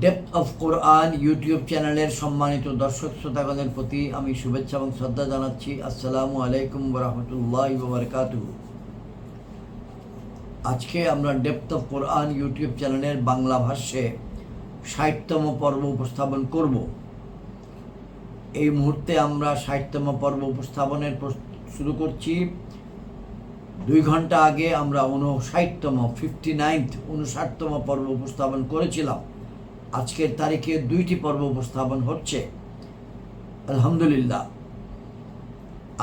Depth of Quran YouTube চ্যানেলের সম্মানিত দর্শক শ্রোতাগণের প্রতি আমি শুভেচ্ছা এবং শ্রদ্ধা জানাচ্ছি। আসসালামু আলাইকুম ওয়া বারাকাতুহু। আজকে আমরা ডেপথ অফ কোরআন ইউটিউব চ্যানেলের বাংলা ভাষ্যে ৬০তম পর্ব উপস্থাপন করব। এই মুহূর্তে আমরা ৬০তম পর্ব উপস্থাপনের শুরু করছি। ২ ঘন্টা আগে আমরা 59তম পর্ব উপস্থাপন করেছিলাম। আজকের তারিখে ২টি পর্ব উপস্থাপন হচ্ছে, আলহামদুলিল্লাহ।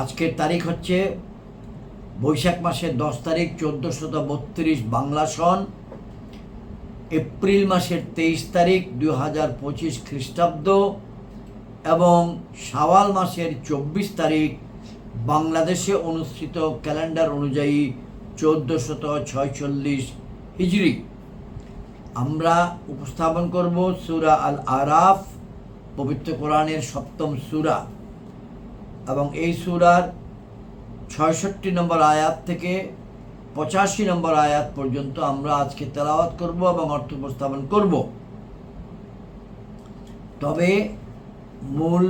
আজকের তারিখ হচ্ছে বৈশাখ মাসের ১০ তারিখ ১৪৩২ বাংলা সন, এপ্রিল মাসের ২৩ তারিখ ২০২৫ খ্রিস্টাব্দ এবং শাওয়াল মাসের ২৪ তারিখ বাংলাদেশে অনুষ্ঠিত ক্যালেন্ডার অনুযায়ী ১৪৪৬ হিজরি। আমরা উপস্থাপন করব সূরা আল আরাফ, পবিত্র কোরআনের ৭ম সূরা, এবং এই সূরার ৬৬ নম্বর আয়াত থেকে ৮৫ নম্বর আয়াত পর্যন্ত আমরা আজকে তেলাওয়াত করব এবং অর্থ উপস্থাপন করব। তবে মূল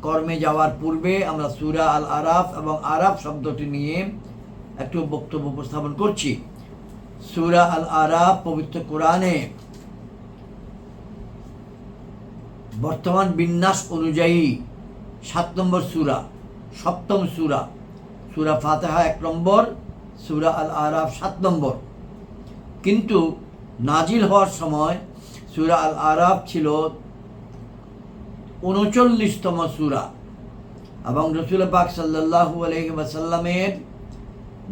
কর্মে যাওয়ার পূর্বে আমরা সূরা আল আরাফ এবং আরাফ শব্দটি নিয়ে একটু বক্তব্য উপস্থাপন করছি। সূরা আল আরাফ পবিত্র কোরআনে বর্তমান বিন্যাস অনুযায়ী ৭ নম্বর সূরা, ৭ম সূরা। সূরা ফাতিহা ১ নম্বর, সূরা আল আরাফ ৭ নম্বর। কিন্তু নাজিল হওয়ার সময় সূরা আল আরাফ ছিল ৩৯তম সূরা, এবং রাসূল পাক সাল্লাল্লাহু আলাইহি ওয়াসাল্লামের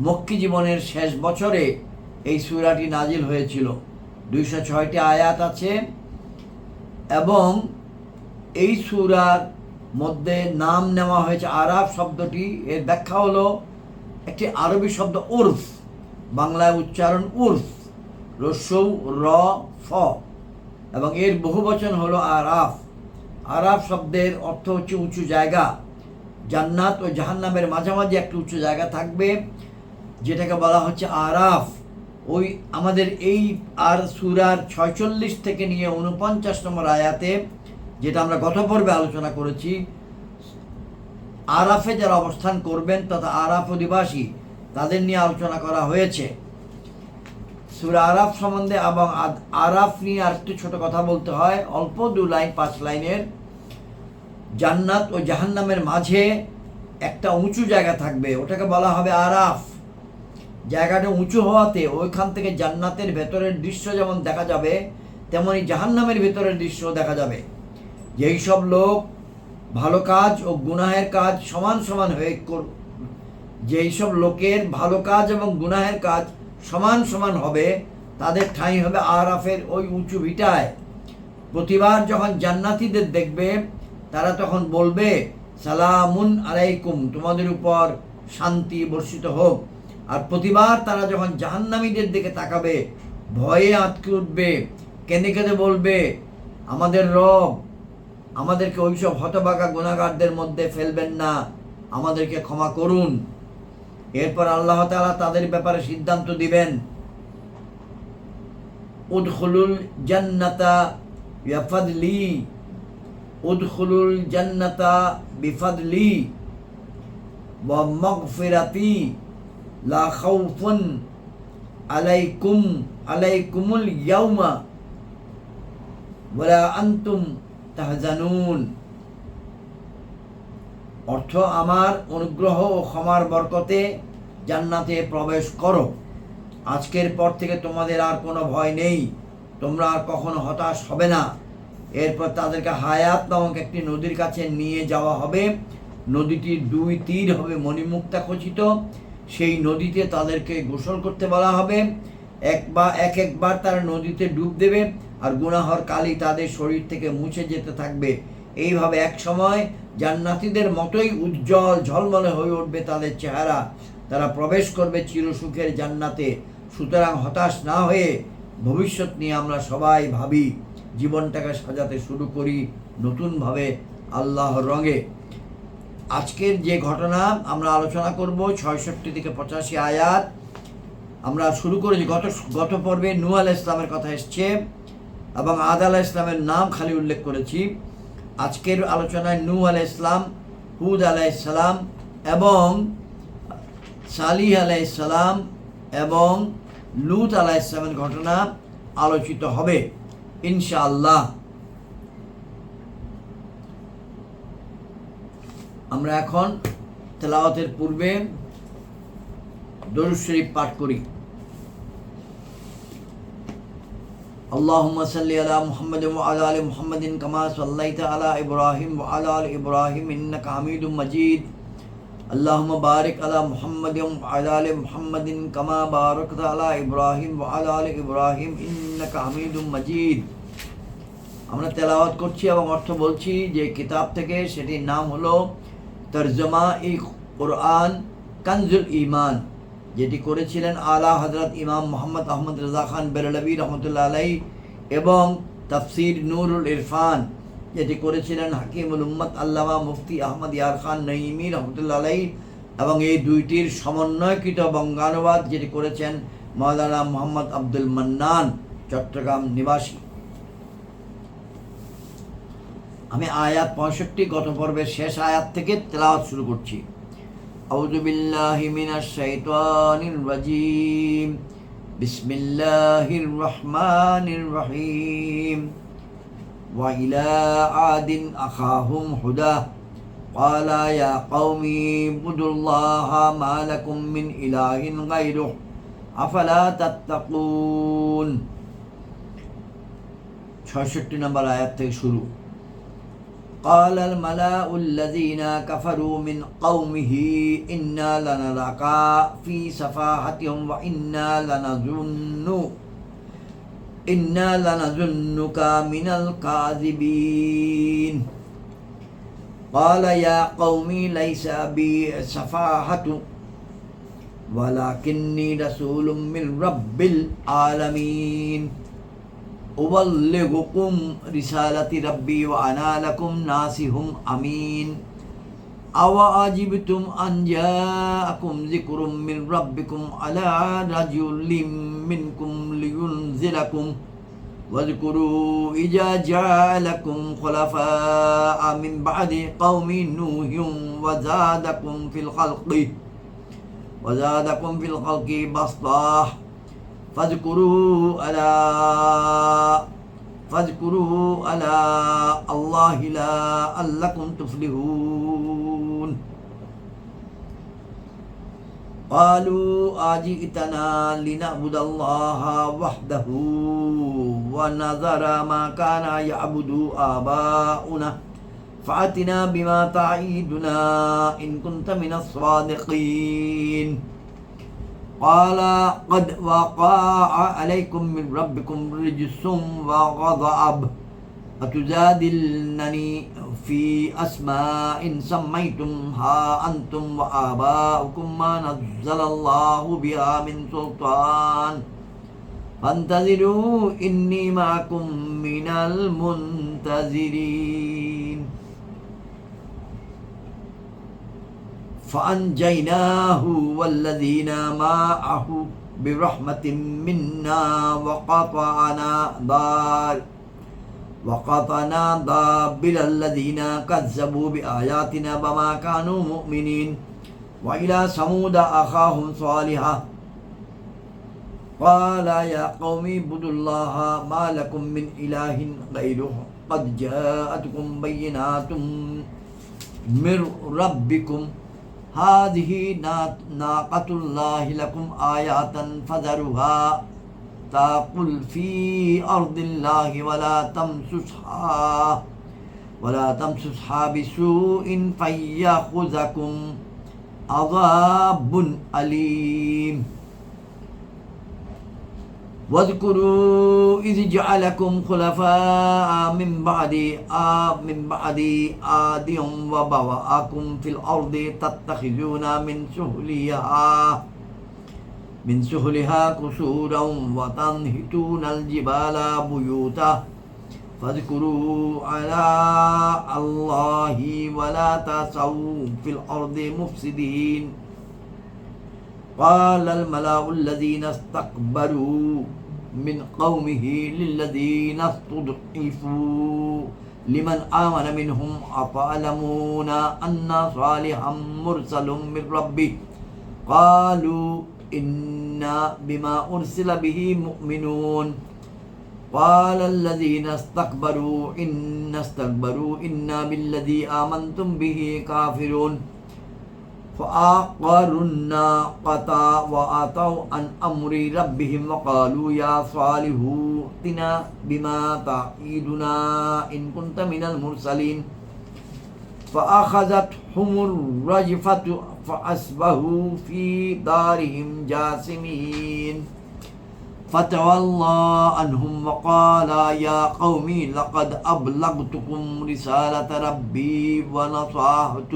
মক্কি জীবনের শেষ বছরে এই সূরাটি নাজিল হয়েছিল। ২০৬টি আয়াত আছে এবং এই সূরার মধ্যে নাম নেওয়া হয়েছে আরাফ শব্দটি। এর ব্যাখ্যা হলো একটি আরবি শব্দ উরফ, বাংলায় উচ্চারণ উরফ, রস্যৌ র ফ, এবং এর বহুবচন হলো আরাফ। আরাফ শব্দের অর্থ হচ্ছে উঁচু জায়গা। জান্নাত ও জাহান্নামের মাঝামাঝি একটি উঁচু জায়গা থাকবে, যেটাকে বলা হচ্ছে আরাফ। ওই আমাদের এই আর সূরার ৪৬ থেকে নিয়ে ৪৯ নম্বর আয়াতে, যেটা আমরা গত পর্বে আলোচনা করেছি, আরাফে যারা অবস্থান করবেন তথা আরাফ অধিবাসী তাদের নিয়ে আলোচনা করা হয়েছে। সূরা আরাফ সম্বন্ধে এবং আরাফ নিয়ে আরেকটু ছোট কথা বলতে হয়, অল্প ২ লাইন ৫ লাইনের। জান্নাত ও জাহান্নামের মাঝে একটা উঁচু জায়গা থাকবে, ওটাকে বলা হবে আরাফ। জায়গাটা উঁচু হওয়াতে ওইখান থেকে জান্নাতের ভেতরের দৃশ্য যেমন দেখা যাবে, তেমনি জাহান্নামের ভেতরের দৃশ্য দেখা যাবে। যেই সব লোক ভালো কাজ ও গুনাহের কাজ সমান সমান হয়ে যেই সব লোকের ভালো কাজ এবং গুনাহের কাজ সমান সমান হবে, তাদের ঠাঁই হবে আরাফের ওই উঁচু ভিটায়। প্রতিবার যখন জান্নাতীদের দেখবে, তারা তখন বলবে সালামুন আলাইকুম, তোমাদের উপর শান্তি বর্ষিত হোক। আর প্রতিবার তারা যখন জাহান্নামীদের দিকে তাকাবে, ভয়ে আঁতকে উঠবে, কেঁদে কেঁদে বলবে, আমাদের রব, আমাদেরকে ওইসব হতভাগা গুনাহগারদের মধ্যে ফেলবেন না, আমাদেরকে ক্ষমা করুন। এরপর আল্লাহ তাআলা তাদের ব্যাপারে সিদ্ধান্ত দিবেন, উদখুলুল জান্নাতা বিফাদলি, উদখুলুল জান্নাতা বিফাদলি ওয়া মাগফিরাতি লা খাউফুন আলাইকুমুল ইয়াউমা ওয়ালা আনতুম তাহজানুন। অর্থ, আমার অনুগ্রহ ও ক্ষমার বরকতে জান্নাতে প্রবেশ করো। আজকের পর থেকে তোমাদের আর কোনো ভয় নেই, তোমরা আর কখনো হতাশ হবে না। এরপর তাদেরকে হায়াত নামক একটি নদীর কাছে নিয়ে যাওয়া হবে। নদীটির 2 তীর হবে মণিমুক্তা খচিত। সেই নদীতে তাদেরকে গোসল করতে বলা হবে। একবার তারা নদীতে ডুব দেবে, আর গুনাহর কালি তাদের শরীর থেকে মুছে যেতে থাকবে। এইভাবে এক সময় জান্নাতীদের মতোই উজ্জ্বল ঝলমলে হয়ে উঠবে তাদের চেহারা। তারা প্রবেশ করবে চিরসুখের জান্নাতে। সুতরাং হতাশ না হয়ে ভবিষ্যৎ নিয়ে আমরা সবাই ভাবি, জীবনটাকে সাজাতে শুরু করি নতুনভাবে আল্লাহর রঙে। আজকের যে ঘটনা আমরা আলোচনা করব, ৬৬ থেকে ৮৫ আয়াত আমরা শুরু করেছি। গত পর্বে নূহ আলাইহিস সালামের কথা এসছে। এবং আদ আলাইহিস সালামের নাম খালি উল্লেখ করেছি। আজকের আলোচনায় নূহ আলাইহিস সালাম, হুদ আলাইহিস সালাম এবং সালিহ আলাইহিস সালাম এবং লূত আলাইহিস সালামের ঘটনা আলোচিত হবে ইনশাআল্লাহ। আমরা এখন তেলাওয়াতের পূর্বে দরুদ শরীফ পাঠ করি। আল্লাহুম্মা সাল্লি আলা মুহাম্মাদিন ওয়া আলা আলি মুহাম্মাদিন কামা সাল্লাইতা আলা ইব্রাহিম ওয়া আলা আলি ইব্রাহিম ইন্নাকা হামিদুম মাজিদ। আল্লাহুম্মা বারিক আলা মুহাম্মাদিন ওয়া আলা আলি মুহাম্মাদিন কামা বারাকতা আলা ইব্রাহিম ওয়া আলা আলি ইব্রাহিম ইন্নাকা হামিদুম মাজিদ। আমরা তেলাওয়াত করছি এবং অর্থ বলছি যে কিতাব থেকে, সেটির নাম হলো তরজমা-ই কুরআন কানজুল ঈমান, যেটি করেছিলেন আলা হযরত ইমাম মুহাম্মদ আহমদ রেজা খান বেরলভী রহমতুল্লাহ আলাইহি, এবং তাফসির নূরুল ইরফান, যেটি করেছিলেন হাকিমুল উম্মত আল্লামা মুফতি আহমদ ইয়ার খান নঈমী রহমতুল্লাহ আলাইহি, এবং এই দুইটির সমন্বয়কৃত বঙ্গানুবাদ যেটি করেছেন মাওলানা মোহাম্মদ আব্দুল মান্নান, চট্টগ্রাম নিবাসী। আমি আয়াত 65 গত পর্বের শেষ আয়াত থেকে তেলাওয়াত শুরু করছি। আউযু বিল্লাহি মিনাশ শাইতানির রাজীম। বিসমিল্লাহির রহমানির রহিম। ওয়া ইলা আদিন আখাহুম হুদা ক্বালা ইয়া কওমি ইবুদুল্লাহা মা লাকুম মিন ইলাহিন গায়রুহু আফালা তাত্তাকুন। 66 নম্বর আয়াত থেকে শুরু। قال الملأ الذين كفروا من قومه إنا لنراك في سفاهة وإنا لنظنك من الكاذبين. قال يا قوم ليس بي سفاهة ولكني رسول من رب العالمين أبلغكم رسالة ربي وأنا لكم ناصح أمين. أوعجبتم أن جاءكم ذكر من ربكم على رجل منكم لينذركم واذكروا إذا جعلكم خلفاء من بعد قوم نوح وزادكم في الخلق بسطة فاذكروا على الله لعلكم تفلحون. قالوا أجئتنا لنعبد الله وحده ونذر ما كان يعبد آباؤنا فأتنا بما تعيدنا إن كنت من الصادقين. قال قد وقع عليكم من ربكم رجس وغضب أتجادلنني في أسماء سميتمها أنتم وآباؤكم ما نزل الله بها من سلطان فانتظروا إني معكم من المنتظرين. فأنجيناه والذين معه برحمة منا وقطعنا دابر الذين كذبوا بآياتنا وما كانوا مؤمنين. وإلى ثمود أخاهم صالحا قال يا قوم اعبدوا الله ما لكم من إله غيره قد جاءتكم بينات من ربكم هذه ناقة الله لكم آية فذروها تأكل في أرض الله ولا تمسسها بسوء فيأخذكم عذاب أليم. واذكروا إذ جعلكم خلفاء من بعد عاد وبوأكم في الأرض تتخذون من سهلها قصورا وتنحتون الجبال بيوتا فاذكروا على الله ولا تعثوا في الأرض مفسدين. قال الملأ الذين استكبروا من قومه للذين استضعفوا لمن آمن منهم أفأعلمون أن صالحا مرسل من ربه قالوا إنا بما أرسل به مؤمنون قال الذين استكبروا إنا بالذي آمنتم به كافرون فعقروا الناقة وعتوا عن أمر ربهم وقالوا يا صالح ائتنا بما تعيدنا إن كنت من المرسلين فأخذتهم الرجفة فأصبحوا في دارهم جاثمين فتولى عنهم وقال يا قوم لقد أبلغتكم رسالة ربي ونصحت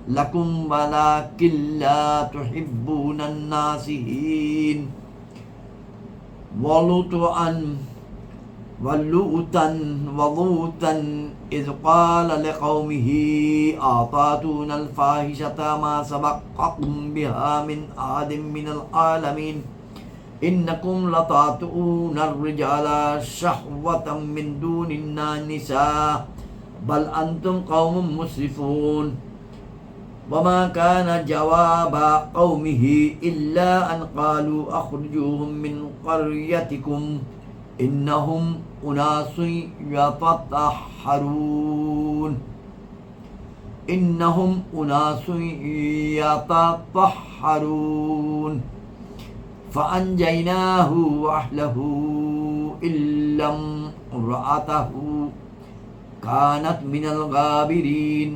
لكم ولكن لا تحبون الناصحين ولوطا إذ قال لقومه أتأتون الفاحشة ما سبقكم بها من أحد من العالمين إنكم لتأتون الرجال شهوة من دون النساء بل أنتم قوم مسرفون وما كان جواب قومه إلا أن قالوا أخرجوهم من قريتكم إنهم أناس يتطهرون فأنجيناه وأهله إلا امرأته كانت من الغابرين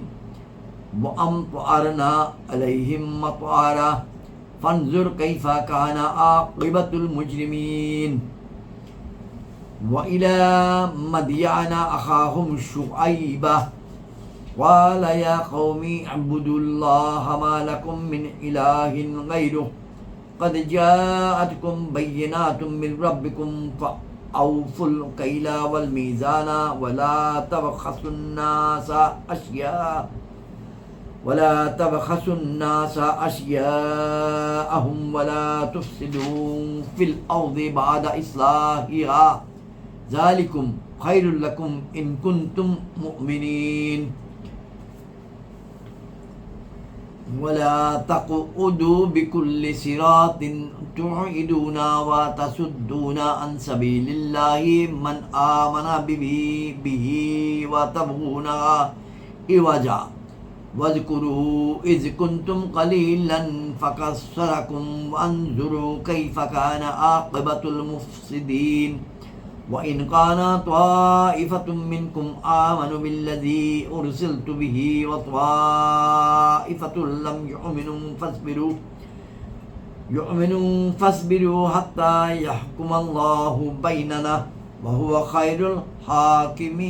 وأمطرنا عليهم مطرا فانظر كيف كان عاقبة المجرمين وإلى مدين أخاهم شعيبا قال يا قوم اعبدوا الله ما لكم من إله غيره قد جاءتكم بينات من ربكم فأوفوا الكيل والميزان ولا تبخسوا الناس أشياءهم ولا تفسدوا في الأرض بعد إصلاحها ذلكم خير لكم إن كنتم مؤمنين ولا تقعدوا بكل صراط تعيدون وتصدون عن سبيل الله من آمن به وتبغونها عوجا واذكروا إذ كنتم قليلا فكثركم وانظروا كيف كان عاقبة المفسدين وإن كان طائفة منكم آمنوا بالذي أرسلت به وطائفة لم يؤمنوا فاصبروا حتى يحكم الله بيننا وهو خير الحاكمين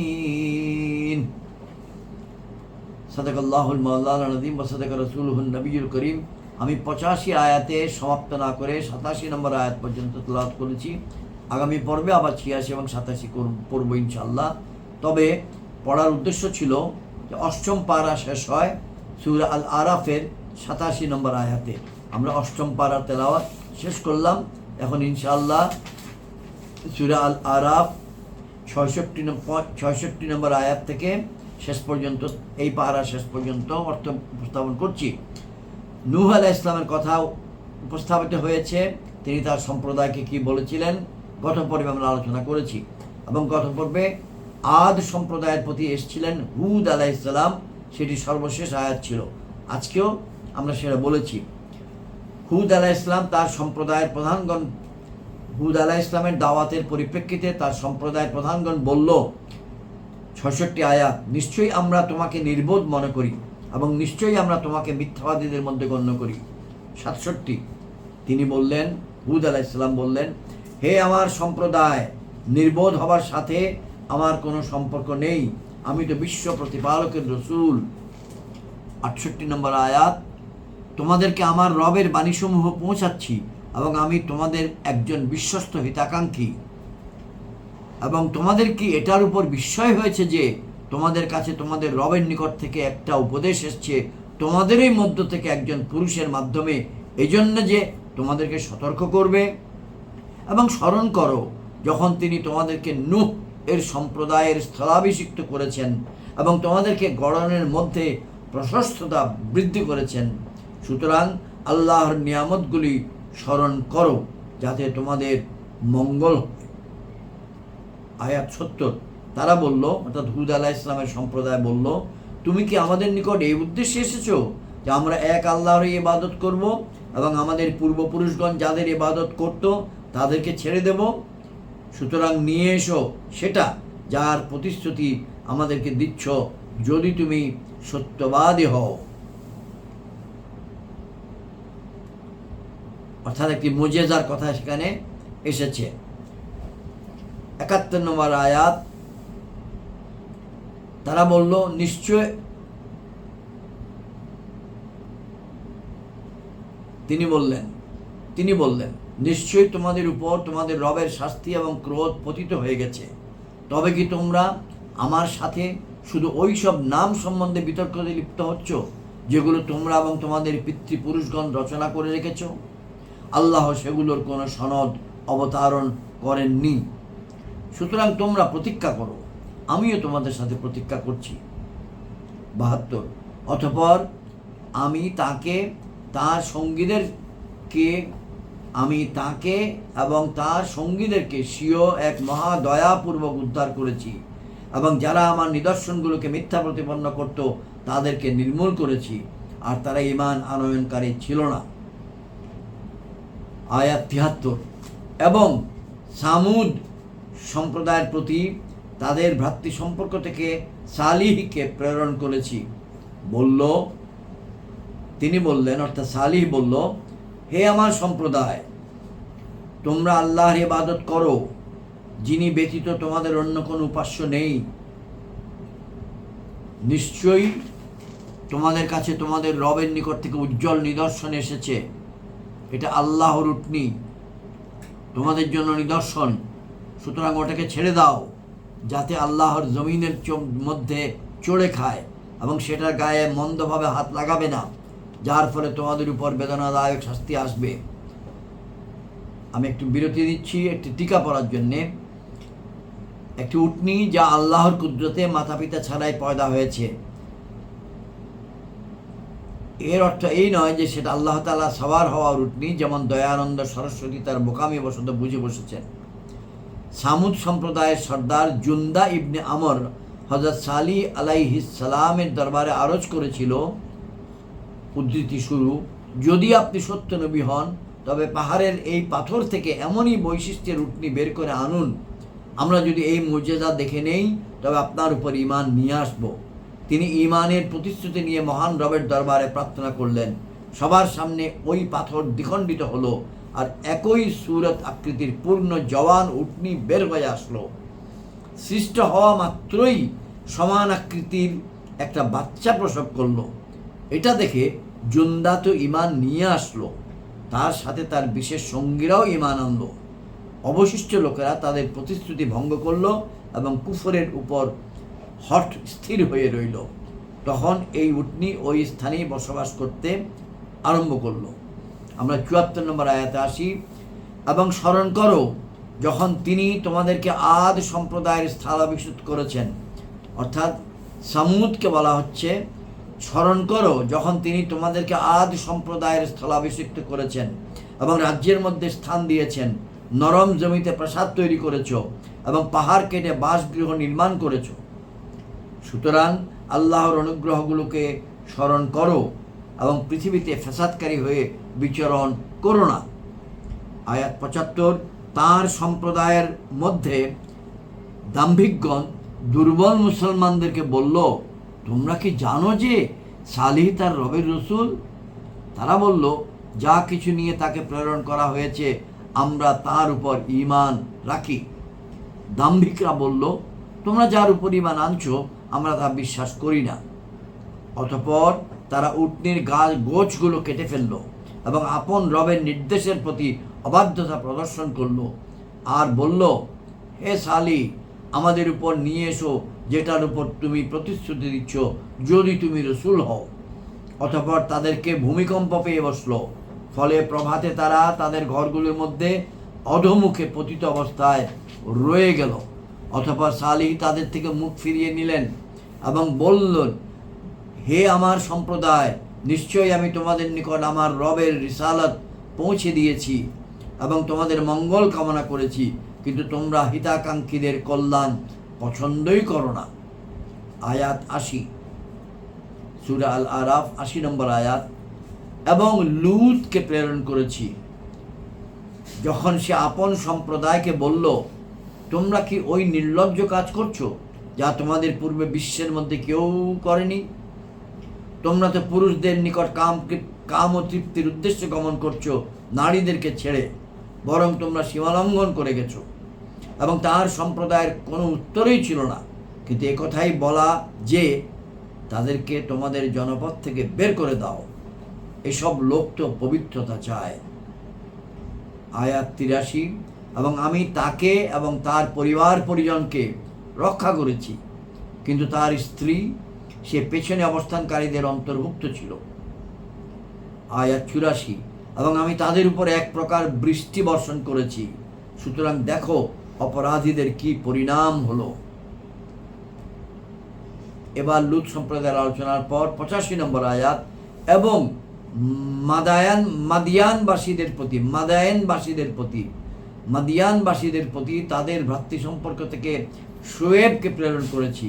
সাদাকাল্লাহুল মাওলানা নাযীম ওয়া সাদাকা রাসূলুহুন নবিয়্যুল করিম। আমি 85 আয়াতে সমাপ্ত না করে 87 নম্বর আয়াত পর্যন্ত তেলাওয়াত করেছি। আগামী পর্বে আবার 86 এবং 87 পড়ব ইনশাআল্লাহ। তবে পড়ার উদ্দেশ্য ছিল যে অষ্টম পারা শেষ হয় সূরা আল আরাফের 87 নম্বর আয়াতে। আমরা অষ্টম পারার তেলাওয়াত শেষ করলাম। এখন ইনশাআল্লাহ সূরা আল আরাফ 66 নম্বর আয়াত থেকে শেষ পর্যন্ত, এই পাহারা শেষ পর্যন্ত অর্থ উপস্থাপন করছি। নূহ আলাইহিস সালামের কথা উপস্থাপিত হয়েছে, তিনি তার সম্প্রদায়কে কি বলেছিলেন গত পর্বে আমরা আলোচনা করেছি। এবং গত পর্বে আদ সম্প্রদায়ের প্রতি এসেছিলেন হুদ আলাইহিস সালাম, সেটি সর্বশেষ আয়াত ছিল। আজকেও আমরা সেটা বলেছি। হুদ আলাইহিস সালাম তার সম্প্রদায়ের প্রধানগণ, হুদ আলাইহিস সালামের দাওয়াতের পরিপ্রেক্ষিতে তার সম্প্রদায়ের প্রধানগণ বলল 66 আয়াত, নিশ্চয়ই আমরা তোমাকে নির্বোধ মনে করি এবং নিশ্চয়ই আমরা তোমাকে মিথ্যাবাদীদের মধ্যে গণ্য করি। 67 তিনি বললেন, হুদ আলাইহিস সালাম বললেন, হে আমার সম্প্রদায়, নির্বোধ হবার সাথে আমার কোনো সম্পর্ক নেই, আমি তো বিশ্ব প্রতিপালকের রসূল। 68 নম্বর আয়াত, তোমাদেরকে আমার রবের বাণীসমূহ পৌঁছাচ্ছি এবং আমি তোমাদের একজন বিশ্বস্ত হিতাকাঙ্ক্ষী। এবং তোমাদের কি এটার উপর বিস্ময় হয়েছে যে তোমাদের কাছে তোমাদের রবের নিকট থেকে একটা উপদেশ এসছে তোমাদেরই মধ্য থেকে একজন পুরুষের মাধ্যমে, এই জন্য যে তোমাদেরকে সতর্ক করবে। এবং স্মরণ করো যখন তিনি তোমাদেরকে নূহ এর সম্প্রদায়ের স্থলাভিষিক্ত করেছেন এবং তোমাদেরকে গড়নের মধ্যে প্রশস্ততা বৃদ্ধি করেছেন। সুতরাং আল্লাহর নিয়ামতগুলি স্মরণ করো যাতে তোমাদের মঙ্গল হয়। আয়াত 70। তারা বলল, অর্থাৎ হুদ আলাইহিস সালামের সম্প্রদায় বলল, তুমি কি আমাদের নিকট এই উদ্দেশ্যে এসেছো যে আমরা এক আল্লাহর ইবাদত করব এবং আমাদের পূর্বপুরুষগণ যাদের ইবাদত করত তাদেরকে ছেড়ে দেব? সুতরাং নিয়ে এসো সেটা যার প্রতিশ্রুতি আমাদেরকে দিচ্ছ, যদি তুমি সত্যবাদী হও। অর্থাৎ একটি মুজেজার কথা সেখানে এসেছে। 71 নম্বর আয়াত। তারা বলল, তিনি বললেন নিশ্চয়ই তোমাদের উপর তোমাদের রবের শাস্তি এবং ক্রোধ পতিত হয়ে গেছে। তবে কি তোমরা আমার সাথে শুধু ওই সব নাম সম্বন্ধে বিতর্কে লিপ্ত হচ্ছ যেগুলো তোমরা এবং তোমাদের পিতৃপুরুষগণ রচনা করে রেখেছ? আল্লাহ সেগুলোর কোনো সনদ অবতারণ করেননি। সুতরাং তোমরা প্রতীক্ষা করো, আমিও তোমাদের সাথে প্রতীক্ষা করছি। 72। অতঃপর আমি তাকে এবং তার সঙ্গীদেরকে স্বীয় এক মহা দয়াপূর্বক উদ্ধার করেছি এবং যারা আমার নিদর্শনগুলোকে মিথ্যা প্রতিপন্ন করত তাদেরকে নির্মূল করেছি, আর তারা ঈমান আনয়নকারী ছিল না। আয়াত 73। এবং সামুদ সম্প্রদায়ের প্রতি তাদের ভ্রাতৃ সম্পর্ক থেকে সালিহকে প্রেরণ করেছি। তিনি বললেন, অর্থাৎ সালিহ বলল, হে আমার সম্প্রদায়, তোমরা আল্লাহর ইবাদত করো, যিনি ব্যতীত তোমাদের অন্য কোনো উপাস্য নেই। নিশ্চয়ই তোমাদের কাছে তোমাদের রবের নিকট থেকে উজ্জ্বল নিদর্শন এসেছে। এটা আল্লাহর উটনি, তোমাদের জন্য নিদর্শন। সুতরাং ওটাকে ছেড়ে দাও যাতে আল্লাহর জমিনের মধ্যে চড়ে খায় এবং সেটার গায়ে মন্দভাবে হাত লাগাবে না, যার ফলে তোমাদের উপর বেদনাদায়ক শাস্তি আসবে। আমি একটু বিরতি দিচ্ছি একটি টিকা পড়ার জন্যে। একটি উটনি যা আল্লাহর কুদরতে মাতা পিতা ছাড়াই পয়দা হয়েছে, এর অর্থ এই নয় যে সেটা আল্লাহ তাআলা সওয়ার হওয়ার উটনি, যেমন দয়ানন্দ সরস্বতী তার বোকামি বশত বুঝে বসেছেন। সামুদ সম্প্রদায়ের সর্দার জুন্দা ইবনে আমর হযরত সালিহ আলাইহিস সালামের দরবারে আরজ করেছিল, উদ্ধৃতি শুরু, যদি আপনি সত্য নবী হন তবে পাহাড়ের এই পাথর থেকে এমনই বৈশিষ্ট্যের উটনি বের করে আনুন। আমরা যদি এই মুজেজা দেখে নেই তবে আপনার উপর ঈমান নিয়ে আসব। তিনি ঈমানের প্রতিশ্রুতি নিয়ে মহান রবের দরবারে প্রার্থনা করলেন। সবার সামনে ওই পাথর দ্বিখণ্ডিত হলো আর একই সুরত আকৃতির পূর্ণ জওয়ান উটনি বের হয়ে আসলো। সৃষ্ট হওয়া মাত্রই সমান আকৃতির একটা বাচ্চা প্রসব করলো। এটা দেখে জুন্দা তো ঈমান নিয়ে আসলো, তার সাথে তার বিশেষ সঙ্গীরাও ঈমান আনলো। অবশিষ্ট লোকেরা তাদের প্রতিশ্রুতি ভঙ্গ করলো এবং কুফরের উপর হঠ স্থির হয়ে রইল। তখন এই উটনি ওই স্থানেই বসবাস করতে আরম্ভ করলো। আমরা 74 নম্বর আয়াতে আসি। এবং স্মরণ করো যখন তিনি তোমাদেরকে আদ সম্প্রদায়ের স্থলাভিষিক্ত করেছেন, অর্থাৎ সামুদকে বলা হচ্ছে, স্মরণ করো যখন তিনি তোমাদেরকে আদ সম্প্রদায়ের স্থলাভিষিক্ত করেছেন এবং রাজ্যের মধ্যে স্থান দিয়েছেন, নরম জমিতে প্রাসাদ তৈরি করেছ এবং পাহাড় কেটে বাসগৃহ নির্মাণ করেছ। সুতরাং আল্লাহর অনুগ্রহগুলোকে স্মরণ করো এবং পৃথিবীতে ফ্যাসাদকারী হয়ে বিচরণ করো না। আয়াত 75। তার সম্প্রদায়ের মধ্যে দাম্ভিকগণ দুর্বল মুসলমানদেরকে বলল, তোমরা কি জানো যে সালিহ তার রবের রসুল? তারা বলল, যা কিছু নিয়ে তাকে প্রেরণ করা হয়েছে আমরা তার উপর ঈমান রাখি। দাম্ভিকরা বলল, তোমরা যার উপর ঈমান আনছো আমরা তা বিশ্বাস করি না। অতঃপর তারা উটনির গোছগুলো কেটে ফেলল এবং আপন রবের নির্দেশের প্রতি অবাধ্যতা প্রদর্শন করল আর বলল, হে সালি, আমাদের উপর নিয়ে এসো যেটার উপর তুমি প্রতিশ্রুতি দিচ্ছ, যদি তুমি রসুল হও। অতঃপর তাদেরকে ভূমিকম্প পেয়ে বসল। ফলে প্রভাতে তারা তাদের ঘরগুলোর মধ্যে অধোমুখে পতিত অবস্থায় রয়ে গেল। অতঃপর সালিহ তাদের থেকে মুখ ফিরিয়ে নিলেন এবং বললেন, হে আমার সম্প্রদায়, নিশ্চয়ই আমি তোমাদের নিকট আমার রবের রিসালাত পৌঁছে দিয়েছি এবং তোমাদের মঙ্গল কামনা করেছি, কিন্তু তোমরা হিতাকাঙ্ক্ষীদের কল্যাণ পছন্দই করো না। আয়াত ৮০, সূরা আল আরাফ ৮০ নম্বর আয়াত। এবং লূতকে প্রেরণ করেছি যখন সে আপন সম্প্রদায়কে বলল, তোমরা কি ওই নির্লজ্জ কাজ করছো যা তোমাদের পূর্বে বিশ্বের মধ্যে কেউ করেনি? তোমরা তো পুরুষদের নিকট কাম ও তৃপ্তির উদ্দেশ্যে গমন করছো নারীদেরকে ছেড়ে, বরং তোমরা সীমালঙ্ঘন করে গেছো। এবং তার সম্প্রদায়ের কোনো উত্তরই ছিল না, কিন্তু একথাই বলা যে তাদেরকে তোমাদের জনপদ থেকে বের করে দাও, এসব লোক তো পবিত্রতা চায়। আয়াত ৮৩, এবং আমি তাকে এবং তার পরিবার পরিজনকে রক্ষা করেছি, কিন্তু তার স্ত্রী সে পেছনে অবস্থানকারীদের অন্তর্ভুক্ত ছিল। আয়াত ৮৪, এবং আমি তাদের উপর এক প্রকার বৃষ্টি বর্ষণ করেছি, সুতরাং দেখো অপরাধীদের কি পরিণাম হলো। এবার লূত সম্প্রদায়ের আলোচনার পর ৮৫ নম্বর আয়াত। এবং মাদিয়ানবাসীদের প্রতি তাদের ভ্রাতৃ সম্পর্ক থেকে শুয়েবকে প্রেরণ করেছি।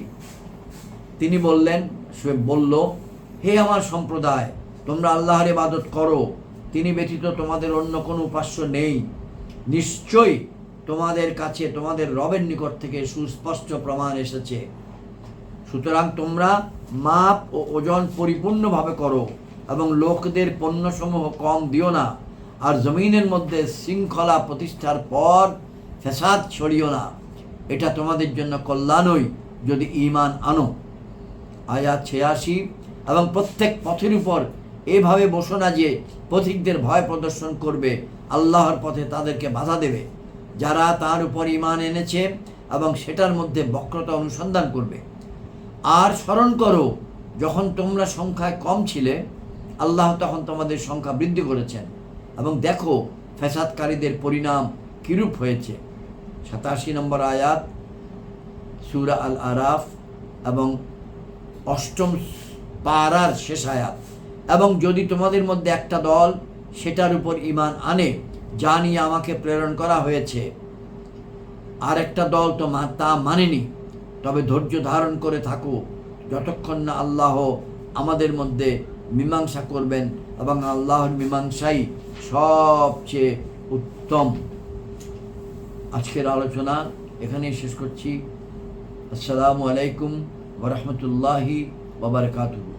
তিনি বললেন, শুয়েব বলল, হে আমার সম্প্রদায়, তোমরা আল্লাহর ইবাদত করো, তিনি ব্যতীত তোমাদের অন্য কোনো উপাস্য নেই। নিশ্চয়ই তোমাদের কাছে তোমাদের রবের নিকট থেকে সুস্পষ্ট প্রমাণ এসেছে, সুতরাং তোমরা মাপ ও ওজন পরিপূর্ণভাবে করো এবং লোকদের পণ্যসমূহ কম দিও না, আর জমিনের মধ্যে শৃঙ্খলা প্রতিষ্ঠার পর ফ্যাসাদ ছড়িও না, এটা তোমাদের জন্য কল্যাণই যদি ঈমান আনো। আয়াত ৮৬, এবং প্রত্যেক পথের উপর এভাবে বসো না যে পথিকদের ভয় প্রদর্শন করবে, আল্লাহর পথে তাদেরকে বাধা দেবে যারা তার উপর ঈমান এনেছে এবং সেটার মধ্যে বক্রতা অনুসন্ধান করবে। আর স্মরণ করো, যখন তোমরা সংখ্যায় কম ছিলে, আল্লাহ তখন তোমাদের সংখ্যা বৃদ্ধি করেছেন, এবং দেখো ফ্যাসাদকারীদের পরিণাম কিরূপ হয়েছে। ৮৭ নম্বর আয়াত, সূরা আল আরাফ এবং ৮ম পারার শেষ আয়াত। এবং যদি তোমাদের মধ্যে একটা দল সেটার উপর ঈমান আনে যা নিয়ে আমাকে প্রেরণ করা হয়েছে, আর একটা দল তো তা মানেনি, তবে ধৈর্য ধারণ করে থাকো যতক্ষণ না আল্লাহ আমাদের মধ্যে মীমাংসা করবেন, এবং আল্লাহর মীমাংসাই সবচেয়ে উত্তম। আজকের আলোচনা এখানেই শেষ করছি। আসসালামু আলাইকুম ওয়া রাহমাতুল্লাহি ওয়া বারাকাতুহু।